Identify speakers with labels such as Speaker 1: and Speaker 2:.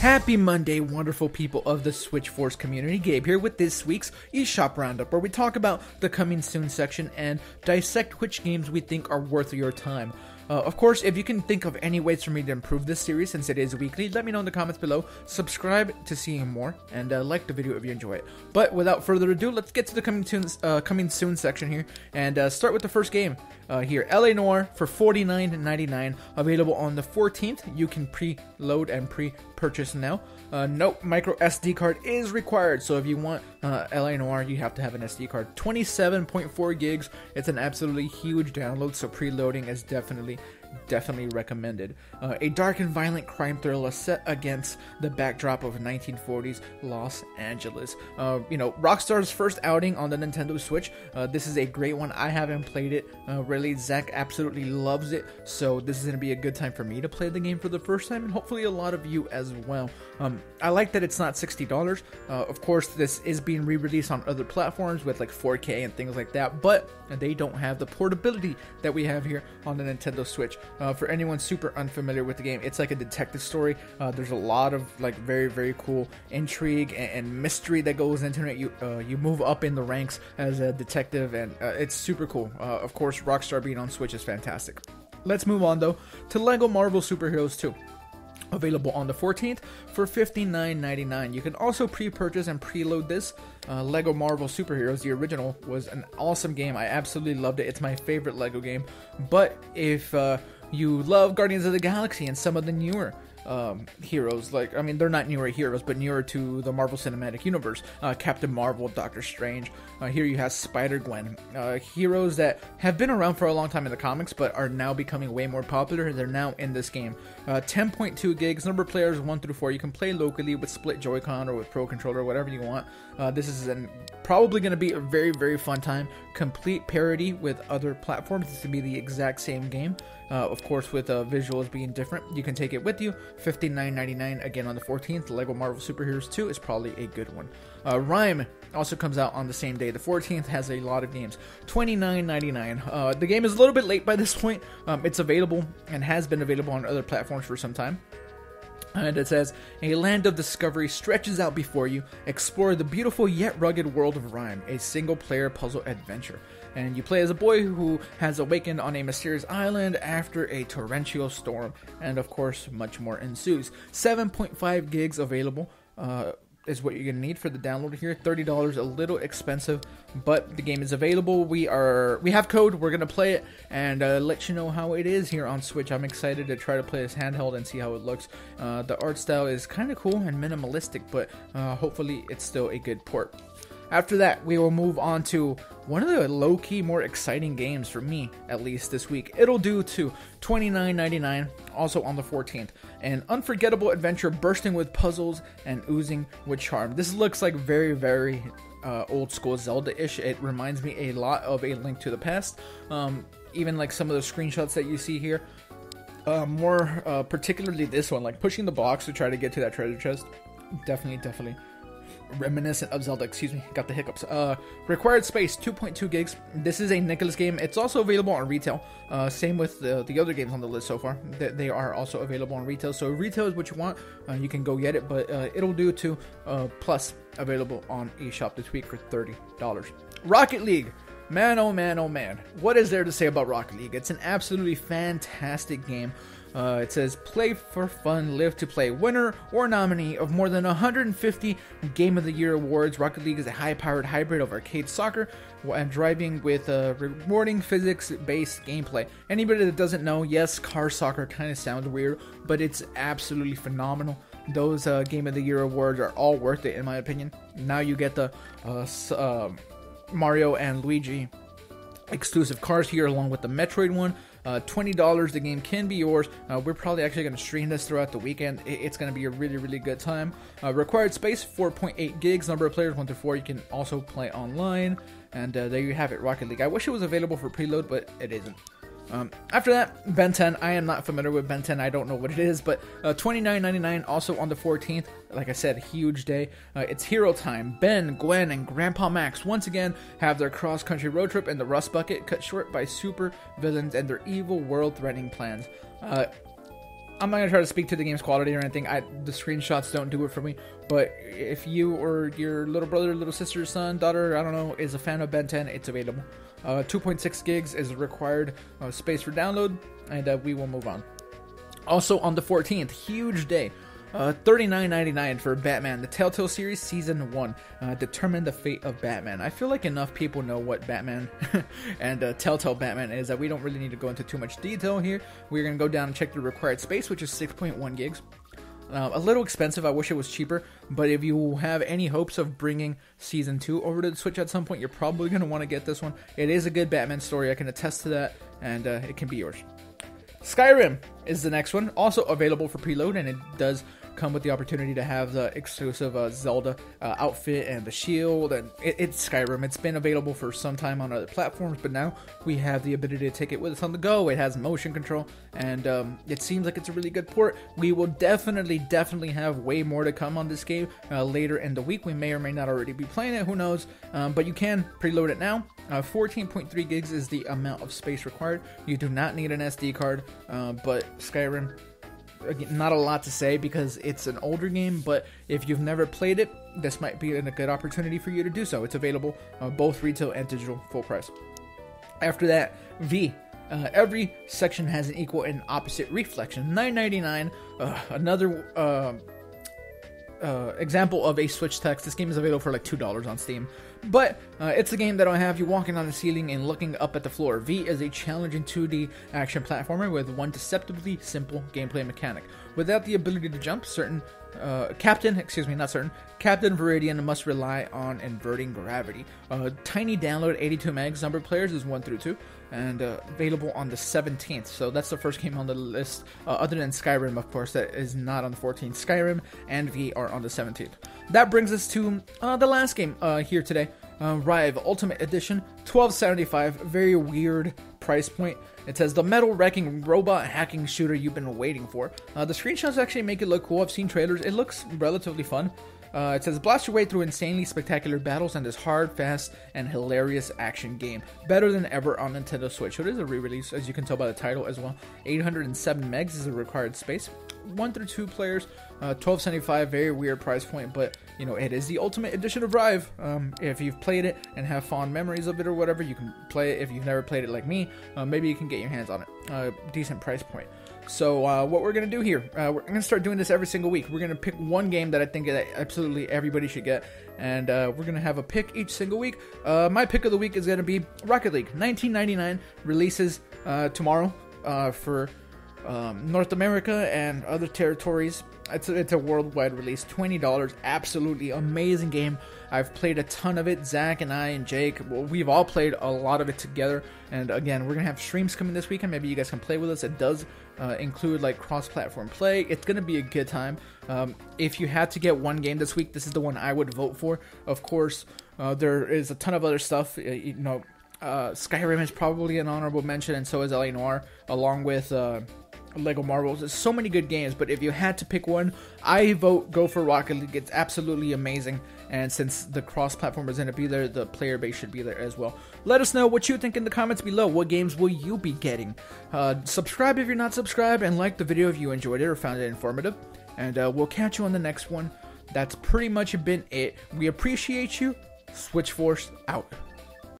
Speaker 1: Happy Monday, wonderful people of the Switch Force community. Gabe here with this week's Eshop Roundup, where we talk about the coming soon section and dissect which games we think are worth your time. Of course, if you can think of any ways for me to improve this series, since it is weekly, let me know in the comments below. Subscribe to see more, and like the video if you enjoy it. But without further ado, let's get to the coming soon section here, and start with the first game here. LA Noire for $49.99, available on the 14th. You can pre-load and pre-purchase now. Nope, micro SD card is required, so if you want LA Noire, you have to have an SD card. 27.4 gigs. It's an absolutely huge download, so preloading is definitely recommended. A dark and violent crime thriller set against the backdrop of 1940s Los Angeles. Rockstar's first outing on the Nintendo Switch. This is a great one. I haven't played it. Really, Zach absolutely loves it, so this is going to be a good time for me to play the game for the first time, and hopefully a lot of you as well. I like that it's not $60. Of course, this is being re-released on other platforms with like 4K and things like that, but they don't have the portability that we have here on the Nintendo Switch. For anyone super unfamiliar with the game, it's like a detective story. There's a lot of like very cool intrigue and mystery that goes into it. You move up in the ranks as a detective, and it's super cool. Of course, Rockstar being on Switch is fantastic. Let's move on though to LEGO Marvel Superheroes 2. Available on the 14th for $59.99. You can also pre-purchase and preload this. LEGO Marvel Superheroes, the original, was an awesome game. I absolutely loved it. It's my favorite LEGO game. But if you love Guardians of the Galaxy and some of the newer heroes, they're not newer heroes, but newer to the Marvel Cinematic Universe, Captain Marvel, Doctor Strange, here you have Spider-Gwen, heroes that have been around for a long time in the comics, but are now becoming way more popular. They're now in this game. 10.2 gigs, number of players 1 through 4. You can play locally with split Joy-Con or with Pro Controller, whatever you want. This is probably going to be a very fun time. Complete parity with other platforms. This will be the exact same game. Of course, with visuals being different. You can take it with you. $59.99 again on the 14th. LEGO Marvel Superheroes 2 is probably a good one. RIVE also comes out on the same day. The 14th has a lot of games. $29.99. The game is a little bit late by this point. It's available and has been available on other platforms for some time. And it says, a land of discovery stretches out before you. Explore the beautiful yet rugged world of RIVE, a single-player puzzle adventure. And you play as a boy who has awakened on a mysterious island after a torrential storm. And of course, much more ensues. 7.5 gigs available is what you're going to need for the download here. $30, a little expensive, but the game is available. We have code. We're going to play it and let you know how it is here on Switch. I'm excited to try to play this handheld and see how it looks. The art style is kind of cool and minimalistic, but hopefully it's still a good port. After that, we will move on to one of the low-key, more exciting games for me, at least this week. It'll Do Too, $29.99, also on the 14th. An unforgettable adventure bursting with puzzles and oozing with charm. This looks like very old-school Zelda-ish. It reminds me a lot of A Link to the Past. Even like some of the screenshots that you see here. More particularly this one, like pushing the box to try to get to that treasure chest. Definitely reminiscent of Zelda. Excuse me, got the hiccups. Required space 2.2 gigs. This is a Nicholas game. It's also available on retail. Same with the other games on the list so far. They are also available on retail. So retail is what you want. You can go get it, but It'll Do Too plus available on eShop this week for $30. Rocket League. Man, oh man. What is there to say about Rocket League? It's an absolutely fantastic game. It says, play for fun, live to play. Winner or nominee of more than 150 Game of the Year awards, Rocket League is a high-powered hybrid of arcade soccer and driving with rewarding physics-based gameplay. Anybody that doesn't know, yes, car soccer kind of sounds weird, but it's absolutely phenomenal. Those Game of the Year awards are all worth it, in my opinion. Now you get the Mario and Luigi exclusive cars here, along with the Metroid one. $20, the game can be yours. We're probably actually going to stream this throughout the weekend. It's going to be a really good time. Required space 4.8 gigs, number of players 1 to 4. You can also play online, and there you have it, Rocket League. I wish it was available for preload, but it isn't. After that, Ben 10. I am not familiar with Ben 10. I don't know what it is, but $29.99 also on the 14th. Like I said, huge day. It's hero time. Ben, Gwen, and Grandpa Max once again have their cross-country road trip in the Rust Bucket, cut short by super villains and their evil world-threatening plans. I'm not gonna try to speak to the game's quality or anything. The screenshots don't do it for me. But if you or your little brother, little sister, son, daughter, I don't know, is a fan of Ben 10, it's available. 2.6 gigs is required space for download, and we will move on. Also on the 14th, huge day. $39.99 for Batman, the Telltale series Season 1, Determine the Fate of Batman. I feel like enough people know what Batman and Telltale Batman is that we don't really need to go into too much detail here. We're going to go down and check the required space, which is 6.1 gigs. A little expensive, I wish it was cheaper, but if you have any hopes of bringing Season 2 over to the Switch at some point, you're probably going to want to get this one. It is a good Batman story, I can attest to that, and it can be yours. Skyrim is the next one, also available for preload, and it does come with the opportunity to have the exclusive Zelda outfit and the shield, and it's Skyrim. It's been available for some time on other platforms, but now we have the ability to take it with us on the go. It has motion control, and it seems like it's a really good port. We will definitely have way more to come on this game later in the week. We may or may not already be playing it, who knows, but you can preload it now. 14.3 gigs is the amount of space required. You do not need an SD card, but Skyrim, again, not a lot to say because it's an older game, but if you've never played it, this might be a good opportunity for you to do so. It's available both retail and digital, full price. After that, V. Every section has an equal and opposite reflection. $9.99. Another example of a Switch text. This game is available for like $2 on Steam. But it's a game that'll have you walking on the ceiling and looking up at the floor. V is a challenging 2D action platformer with one deceptively simple gameplay mechanic. Without the ability to jump, Captain Viridian must rely on inverting gravity. Tiny download, 82 megs. Number of players is 1 through 2, and available on the 17th. So that's the first game on the list, other than Skyrim, of course, that is not on the 14th. Skyrim and V are on the 17th. That brings us to the last game here today, RIVE Ultimate Edition, $12.75. Very weird price point. It says the metal wrecking robot hacking shooter you've been waiting for. The screenshots actually make it look cool. I've seen trailers. It looks relatively fun. It says blast your way through insanely spectacular battles in this hard, fast, and hilarious action game. Better than ever on Nintendo Switch. So it is a re-release, as you can tell by the title as well. 807 megs is the required space. 1 through 2 players. $12.75. Very weird price point, but you know, it is the Ultimate Edition of RIVE. If you've played it and have fond memories of it or whatever, you can play it. If you've never played it like me, maybe you can get your hands on it. Decent price point. So what we're going to do here, we're going to start doing this every single week. We're going to pick one game that I think that absolutely everybody should get, and we're going to have a pick each single week. My pick of the week is going to be Rocket League. $19.99 releases tomorrow for North America and other territories. It's a worldwide release. $20. Absolutely amazing game. I've played a ton of it. Zach and I and Jake, we've all played a lot of it together. And again, we're going to have streams coming this weekend. Maybe you guys can play with us. It does include like cross-platform play. It's going to be a good time. If you had to get one game this week, this is the one I would vote for. Of course, there is a ton of other stuff. Skyrim is probably an honorable mention, and so is LA Noire, along with Lego Marvels. There's so many good games, but if you had to pick one, I vote go for Rocket League. It's absolutely amazing, and since the cross-platform is going to be there, the player base should be there as well. Let us know what you think in the comments below. What games will you be getting? Subscribe if you're not subscribed, and like the video if you enjoyed it or found it informative, and we'll catch you on the next one. That's pretty much been it. We appreciate you. Switch Force out.